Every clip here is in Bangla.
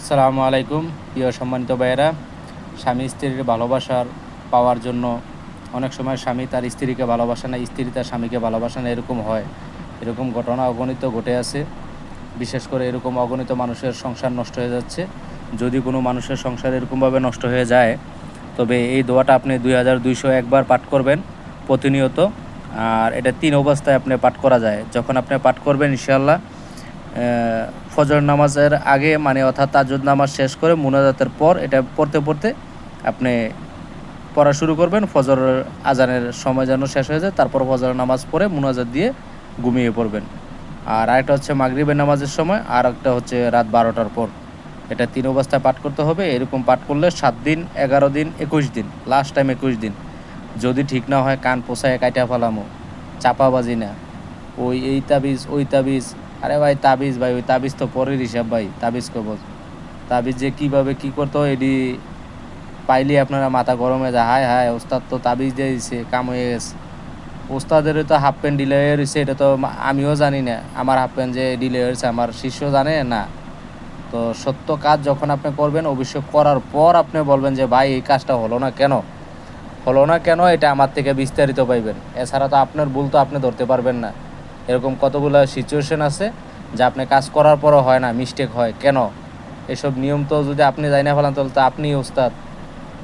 আসসালামু আলাইকুম প্রিয় সম্মানিত ভাইয়েরা। স্বামী স্ত্রীর ভালোবাসার পাওয়ার জন্য অনেক সময় স্বামী তার স্ত্রীকে ভালোবাসে না, স্ত্রী তার স্বামীকে ভালোবাসে না, এরকম হয়। এরকম ঘটনা অগণিত ঘটে আছে। বিশেষ করে এরকম অগণিত মানুষের সংসার নষ্ট হয়ে যাচ্ছে। যদি কোনো মানুষের সংসার এরকমভাবে নষ্ট হয়ে যায়, তবে এই দোয়াটা আপনি 2201 বার পাঠ করবেন প্রতিনিয়ত। আর এটা 3 অবস্থায় আপনি পাঠ করা যায়। যখন আপনি পাঠ করবেন ইনশাআল্লাহ ফজর নামাজের আগে, মানে অর্থাৎ তাহাজ্জুদ নামাজ শেষ করে মুনাজাতের পর এটা পড়তে পড়তে আপনি পড়া শুরু করবেন। ফজর আজানের সময় যেন শেষ হয়ে যায়, তারপর ফজর নামাজ পড়ে মুনাজাত দিয়ে ঘুমিয়ে পড়বেন। আর আরেকটা হচ্ছে মাগরিবের নামাজের সময়, আর একটা হচ্ছে রাত 12টার পর। এটা 3 অবস্থায় পাঠ করতে হবে। এরকম পাঠ করলে 7 দিন, 11 দিন, 21 দিন, লাস্ট টাইম 21 দিন। যদি ঠিক না হয় কান পোষায় কাইটা ফেলামো, চাপাবাজি না, ওই এই তাবিজ ওই তাবিজ। আরে ভাই তাবিজ, ভাই ওই তাবিজ তো পরের হিসাব ভাই। তাবিজ কবজ, তাবিজ যে কীভাবে কী করতে হয় এটি পাইলে আপনারা মাথা গরম হয়ে যায়। হায় হায়, ওস্তাদ তো তাবিজ দিয়ে দিছে, কাম হয়ে গেছে। ওস্তাদেরও তো হাফ প্যান্ট ডিলে হয়ে রয়েছে, এটা তো আমিও জানি না আমার হাফ প্যান্ট যে ডিলে হয়েছে, আমার শিষ্য জানে না। তো সত্য কাজ যখন আপনি করবেন, অবশ্যই করার পর আপনি বলবেন যে ভাই এই কাজটা হলো না কেন, এটা আমার থেকে বিস্তারিত পাইবেন। এছাড়া তো আপনার ভুল তো আপনি ধরতে পারবেন না। এরকম কতগুলো সিচুয়েশন আছে যা আপনি কাজ করার পরও হয় না, মিস্টেক হয় কেন। এসব নিয়ম তো যদি আপনি জানি না ফেলান, তাহলে তো আপনিই ওস্তাদ।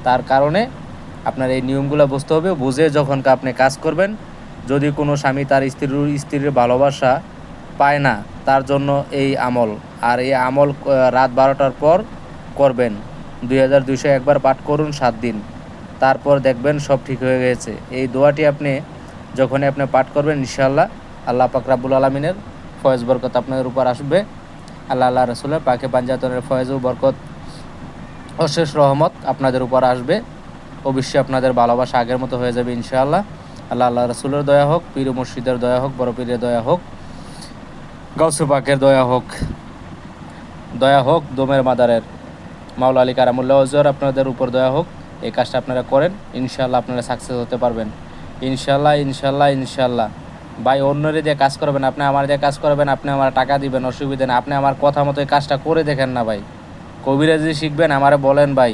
তার কারণে আপনার এই নিয়মগুলো বুঝতে হবে। বুঝে যখন আপনি কাজ করবেন, যদি কোনো স্বামী তার স্ত্রীর ভালোবাসা পায় না, তার জন্য এই আমল। আর এই আমল রাত 12টার পর করবেন। 2201 বার পাঠ করুন 7 দিন, তারপর দেখবেন সব ঠিক হয়ে গেছে। এই দোয়াটি যখনই আপনি পাঠ করবেন ইনশাআল্লাহ আল্লাহ পাক রাব্বুল আলামিনের ফয়েজ বরকত আপনাদের উপর আসবে। আল্লাহ রাসূলের পাকে পাঞ্জাতনের ফয়েজ ও বরকত, অশেষ রহমত আপনাদের উপর আসবে। অবশ্যই আপনাদের ভালোবাসা আগের মতো হয়ে যাবে ইনশাআল্লাহ। আল্লাহ রাসূলের দয়া হোক, পীর মুর্শিদের দয়া হোক, বড় পীরের দয়া হোক, গাউসে পাকের দয়া হোক, দোমের মাদারের মাওলা আলী কারামুল্লাহ ওয়াজহর আপনাদের উপর দয়া হোক। এই কাজটা আপনারা করেন, ইনশাআল্লাহ আপনারা সাকসেস হতে পারবেন। ইনশাআল্লাহ। ভাই অন্যরে দিয়ে কাজ করবেন, আপনি আমার দিয়ে কাজ করবেন, আপনি আমার টাকা দিবেন, অসুবিধা নেই। আপনি আমার কথা মতো এই কাজটা করে দেখেন না ভাই। কবিরাজি শিখবেন আমারে বলেন ভাই।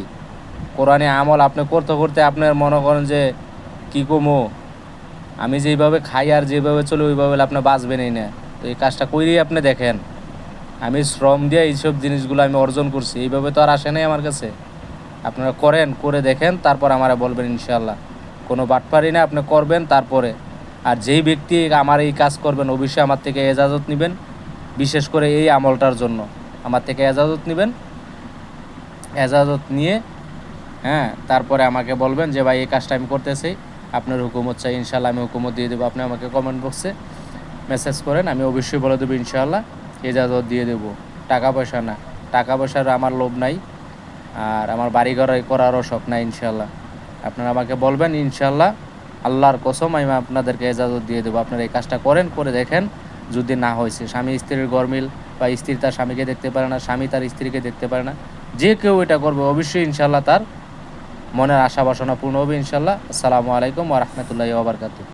কোরআনে আমল আপনি করতে করতে আপনার মনে করেন যে কী কমো, আমি যেইভাবে খাই আর যেভাবে চলি ওইভাবে আপনি বাঁচবেনই না। তো এই কাজটা করেই আপনি দেখেন। আমি শ্রম দিয়ে এইসব জিনিসগুলো আমি অর্জন করছি, এইভাবে তো আর আসে নাই আমার কাছে। আপনারা করেন, করে দেখেন, তারপর আমারে বলবেন ইনশাআল্লাহ। কোনো বাটপারি না, আপনি করবেন তারপরে। আর যেই ব্যক্তি আমার এই কাজ করবেন অবশ্যই আমার থেকে এজাজত নেবেন। বিশেষ করে এই আমলটার জন্য আমার থেকে এজাজত নেবেন। এজাজত নিয়ে তারপরে আমাকে বলবেন যে ভাই এই কাজটা আমি করতেছি, আপনার হুকুমত চাই। ইনশাআল্লাহ আমি হুকুমত দিয়ে দেবো। আপনি আমাকে কমেন্ট বক্সে মেসেজ করেন, আমি অবশ্যই বলে দেবো ইনশাআল্লাহ, এজাজত দিয়ে দেবো। টাকা পয়সা না, টাকা পয়সার আমার লোভ নাই, আর আমার বাড়ি ঘর করারও শখ নাই ইনশাআল্লাহ। আপনারা আমাকে বলবেন ইনশাআল্লাহ, আল্লাহর কসম আমি আপনাদেরকে এজাজত দিয়ে দেবো। আপনারা এই কাজটা করেন, করে দেখেন। যদি না হয়েছে, স্বামী স্ত্রীর গরমিল, বা স্ত্রী তার স্বামীকে দেখতে পারে না, স্বামী তার স্ত্রীকে দেখতে পারে না, যে কেউ এটা করবে অবশ্যই ইনশাআল্লাহ তার মনের আশা বাসনা পূর্ণ হবে ইনশাআল্লাহ। আসসালামু আলাইকুম ওয়া রাহমাতুল্লাহি ওয়া বারাকাতুহু।